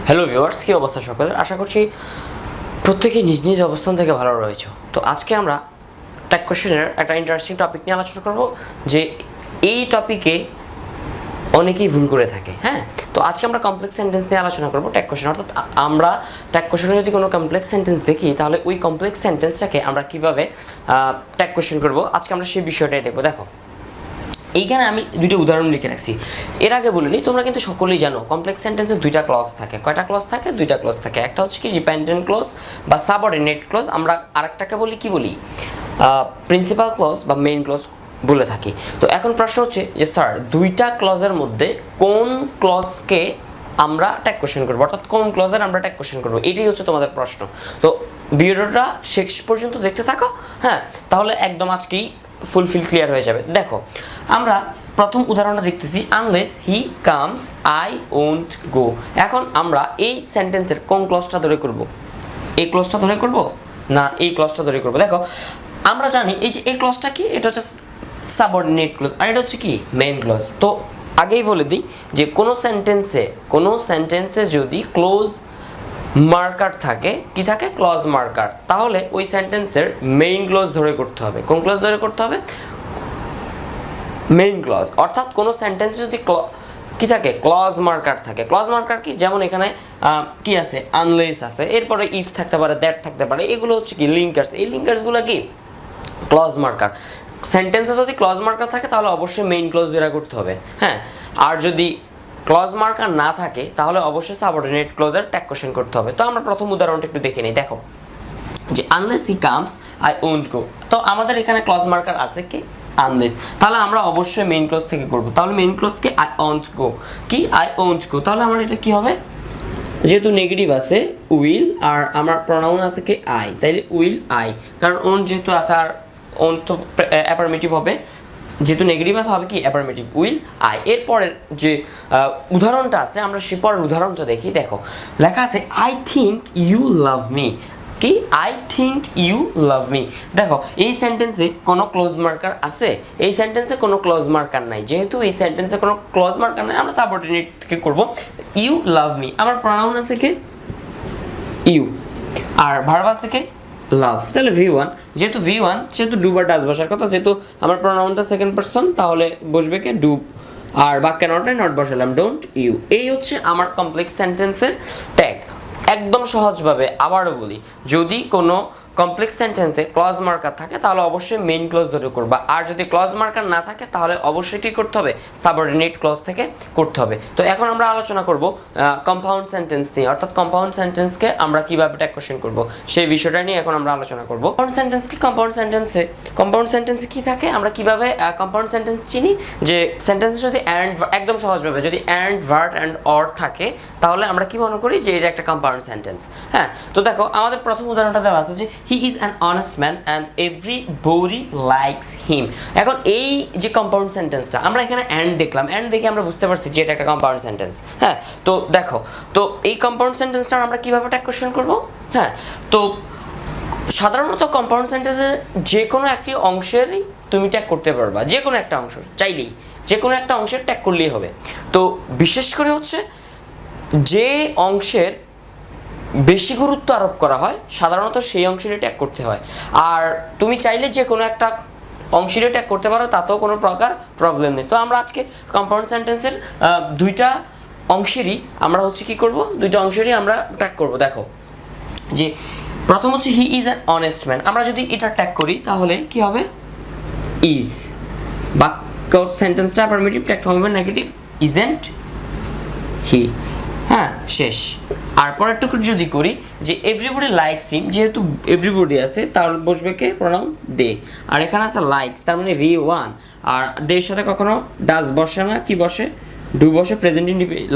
Hello viewers, কী অবস্থা সকলের? আশা করছি প্রত্যেকেই নিজ নিজ অবস্থান থেকে ভালো রয়েছে। তো আজকে আমরা ট্যাগ কোশ্চেনের একটা ইন্টারেস্টিং টপিক নিয়ে আলোচনা করব, যে এই টপিকে অনেকেই ভুল করে থাকে। হ্যাঁ, তো আজকে আমরা কমপ্লেক্স সেন্টেন্স নিয়ে আলোচনা করব ট্যাগ কোশ্চেন। অর্থাৎ আমরা ট্যাগ কোশ্চেনে যদি কোনো কমপ্লেক্স সেন্টেন্স দেখি, তাহলে ওই কমপ্লেক্স সেন্টেন্সটাকে আমরা কীভাবে ট্যাগ কোশ্চেন করব, আজকে আমরা সেই বিষয়টাই দেখব। দেখো, এইখানে আমি দুইটা উদাহরণ লিখে রাখছি। এর আগে বলিনি, তোমরা কিন্তু সকলেই জানো কমপ্লেক্স সেন্টেন্সে দুইটা ক্লজ থাকে। কয়টা ক্লজ থাকে? দুইটা ক্লজ থাকে। একটা হচ্ছে কি ডিপেন্ডেন্ট ক্লজ বা সাবঅর্ডিনেট ক্লজ, আমরা আরেকটাকে বলি কি বলি, প্রিন্সিপাল ক্লজ বা মেইন ক্লজ বলে থাকি। তো এখন প্রশ্ন হচ্ছে যে স্যার, দুইটা ক্লজের মধ্যে কোন ক্লজকে আমরা ট্যাগ কোশ্চেন করবো, অর্থাৎ কোন ক্লজের আমরা ট্যাগ কোশ্চেন করবো, এটাই হচ্ছে তোমাদের প্রশ্ন। তো ভিডিওটা শেষ পর্যন্ত দেখতে থাকো। হ্যাঁ, তাহলে একদম আজকেই ফুলফিল ক্লিয়ার হয়ে যাবে। দেখো, আমরা প্রথম উদাহরণটা দেখতেছি, unless he comes I won't গো। এখন আমরা এই সেন্টেন্সের কোন ক্লজটা ধরে করব? এই ক্লজটা ধরে করব না এই ক্লজটা ধরে করব? দেখো, আমরা জানি এই যে এই ক্লজটা কি, এটা হচ্ছে সাবঅর্ডিনেট ক্লজ, আর এটা হচ্ছে কি মেইন ক্লজ। তো আগেই বলে দিই যে কোনো সেন্টেন্সে যদি ক্লোজ মার্কার থাকে, কি থাকে? ক্লজ মার্কার, তাহলে ওই সেন্টেন্সের মেইন ক্লজ ধরে করতে হবে। কোন ক্লজ ধরে করতে হবে? Main clause. অর্থাৎ কোনো সেন্টেন্সে যদি কি থাকে? ক্লজ মার্কার থাকে। ক্লজ মার্কার কি? যেমন এখানে কি আছে? আনলেস আছে, এরপরে ইফ থাকতে পারে, দ্যাট থাকতে পারে, এগুলো হচ্ছে কি লিঙ্কার্স। এই লিঙ্কার্সগুলো কি ক্লজ মার্কার। সেন্টেন্সে যদি ক্লজ মার্কার থাকে তাহলে অবশ্যই মেইন ক্লজ ধরে করতে হবে। হ্যাঁ, আর যদি ক্লজ মার্কার না থাকে তাহলে অবশ্যই সাবঅর্ডিনেট ক্লজের ট্যাগ কোশ্চেন করতে হবে। তো আমরা প্রথম উদাহরণটা একটু দেখে নিই। দেখো, যে unless he comes I won't গো। তো আমাদের এখানে ক্লজ মার্কার আছে কি? আনলেস। তাহলে আমরা অবশ্যই মেইন ক্লজ থেকে করব। তাহলে মেইন ক্লজ কি? I won't go. কি? I won't go. তাহলে আমার এটা কি হবে? যেহেতু নেগেটিভ আছে উইল, আর আমার প্রনাউন আছে কি? আই, তাইলে উইল আই। কারণ ওন্ট যেহেতু আছে, আর ওন্ট তো অ্যাফার্মেটিভ হবে, যেহেতু নেগেটিভ আছে হবে কি? Affirmative, will I. এরপরের যে উদাহরণটা আছে, আমরা সে পরের উদাহরণটা দেখি। দেখো, লেখা আছে I think you love me. কি? I think you love me. দেখো, এই সেন্টেন্সে কোনো ক্লোজ মার্কার আছে? এই সেন্টেন্সে কোনো ক্লোজ মার্কার নাই। যেহেতু এই সেন্টেন্সে কোনো ক্লোজ মার্কার নাই, আমরা সাবঅর্ডিনেট থেকে করব। ইউ লাভ মি, আমার প্রনাউন আছে কি? ইউ, আর ভার্ব আছে কি? লাভ। তাহলে V1, যেহেতু V1, যেহেতু ডু বা ডাজ বসার কথা, যেহেতু আমার প্রনাউনটা সেকেন্ড পারসন, তাহলে বসবে কি? ডু। আর বাক্যে নট বসালাম ডোন্ট ইউ। এই হচ্ছে আমার কমপ্লেক্স সেন্টেন্সের ট্যাগ। একদম সহজভাবে আবারও বলি, যদি কোনো কমপ্লেক্স সেন্টেন্সে ক্লজ মার্কার থাকে তাহলে অবশ্যই মেইন ক্লজ ধরে করবা, আর যদি ক্লজ মার্কার না থাকে তাহলে অবশ্যই কী করতে হবে? সাবঅর্ডিনেট ক্লজ থেকে করতে হবে। তো এখন আমরা আলোচনা করব কম্পাউন্ড সেন্টেন্স নিয়ে, অর্থাৎ কম্পাউন্ড সেন্টেন্সকে আমরা কীভাবে ট্যাগ কোশ্চেন করব সেই বিষয়টা নিয়ে এখন আমরা আলোচনা করব। কম্পাউন্ড সেন্টেন্স কি? কম্পাউন্ড সেন্টেন্সে কী থাকে? আমরা কীভাবে কম্পাউন্ড সেন্টেন্স চিনি? যে সেন্টেন্সে যদি অ্যান্ড, একদম সহজভাবে যদি অ্যান্ড, ভার্ব অ্যান্ড অর থাকে, তাহলে আমরা কি মনে করি? যে এটা একটা কম্পাউন্ড সেন্টেন্স। হ্যাঁ, তো দেখো, আমাদের প্রথম উদাহরণটা দেওয়া আছে যে he is an honest man and everybody likes him. এখন এই যে কম্পাউন্ড সেন্টেন্সটা, আমরা এখানে অ্যান্ড দেখলাম, অ্যান্ড দেখে আমরা বুঝতে পারছি যে এটা একটা কম্পাউন্ড সেন্টেন্স। হ্যাঁ, তো দেখো, তো এই কম্পাউন্ড সেন্টেন্সটা আমরা কীভাবে ট্যাগ কোশ্চেন করব? হ্যাঁ, তো সাধারণত কম্পাউন্ড সেন্টেন্সে যে কোনো একটি অংশেরই তুমি ট্যাগ করতে পারবা, যে কোনো একটা অংশ চাইলেই, যে কোনো একটা অংশের ট্যাগ করলেই হবে। তো বিশেষ করে হচ্ছে যে অংশের বেশি গুরুত্ব আরোপ করা হয়, সাধারণত সেই অংশেরই ট্যাগ করতে হয়। আর তুমি চাইলে যে কোনো একটা অংশেরই ট্যাগ করতে পারো, তাতেও কোনো প্রকার প্রবলেম নেই। তো আমরা আজকে কম্পাউন্ড সেন্টেন্সের দুইটা অংশেরই আমরা হচ্ছে কি করব? দুইটা অংশেরই আমরা ট্যাগ করব। দেখো, যে প্রথম হচ্ছে he is an honest man. আমরা যদি এটা ট্যাগ করি তাহলে কি হবে? ইজ। বাক্য সেন্টেন্সটা অ্যাফার্মেটিভ, ট্যাগ হবে নেগেটিভ, ইজেন্ট হি। হ্যাঁ, শেষ। আর পরেরটুকু যদি করি যে এভরিবডি লাইকস হিম, যেহেতু এভরিবডি আছে তার বসবে কে? প্রনাউন দে। আর এখানে আছে লাইকস, তার মানে V1। আর দের সাথে কখনো ডাজ বসে না, কি বসে? ডু বসে। প্রেজেন্ট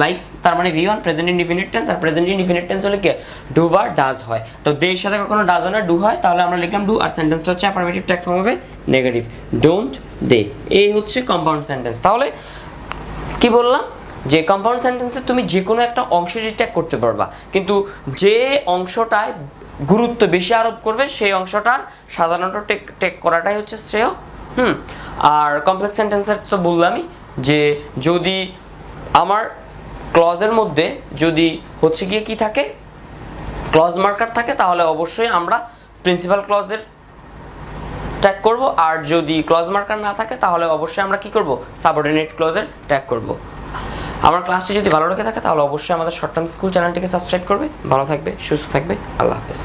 লাইকস তার মানে V1, প্রেজেন্ট ইনডিফিনিট টেন্স। আর প্রেজেন্ট ইনডিফিনিট টেন্স হলে কি? ডু বা ডাজ হয়। তো দের সাথে কখনো ডাজ হয় না, ডু হয়, তাহলে আমরা লিখলাম ডু। আর সেন্টেন্সটা হচ্ছে অ্যাফার্মেটিভ, ট্যাগ ফর্ম হবে নেগেটিভ, ডোন্ট দে। এই হচ্ছে কম্পাউন্ড সেন্টেন্স। তাহলে কি বললাম? যে কম্পাউন্ড সেন্টেন্সে তুমি যে কোনো একটা অংশেরই ট্যাগ করতে পারবা, কিন্তু যে অংশটায় গুরুত্ব বেশি আরোপ করবে সেই অংশটার সাধারণত ট্যাগ করাটাই হচ্ছে শ্রেয়। আর কমপ্লেক্স সেন্টেন্সের তো বললামই যে যদি আমার ক্লজের মধ্যে যদি হচ্ছে গিয়ে কি থাকে, ক্লজ মার্কার থাকে, তাহলে অবশ্যই আমরা প্রিন্সিপাল ক্লজের ট্যাগ করব। আর যদি ক্লজ মার্কার না থাকে তাহলে অবশ্যই আমরা কি করব, সাবঅর্ডিনেট ক্লজের ট্যাগ করব। আমার ক্লাসটি যদি ভালো লেগে থাকে তাহলে অবশ্যই আমাদের শর্ট টার্ম স্কুল চ্যানেলটিকে সাবস্ক্রাইব করবে। ভালো থাকবে, সুস্থ থাকবে, আল্লাহ হাফেজ।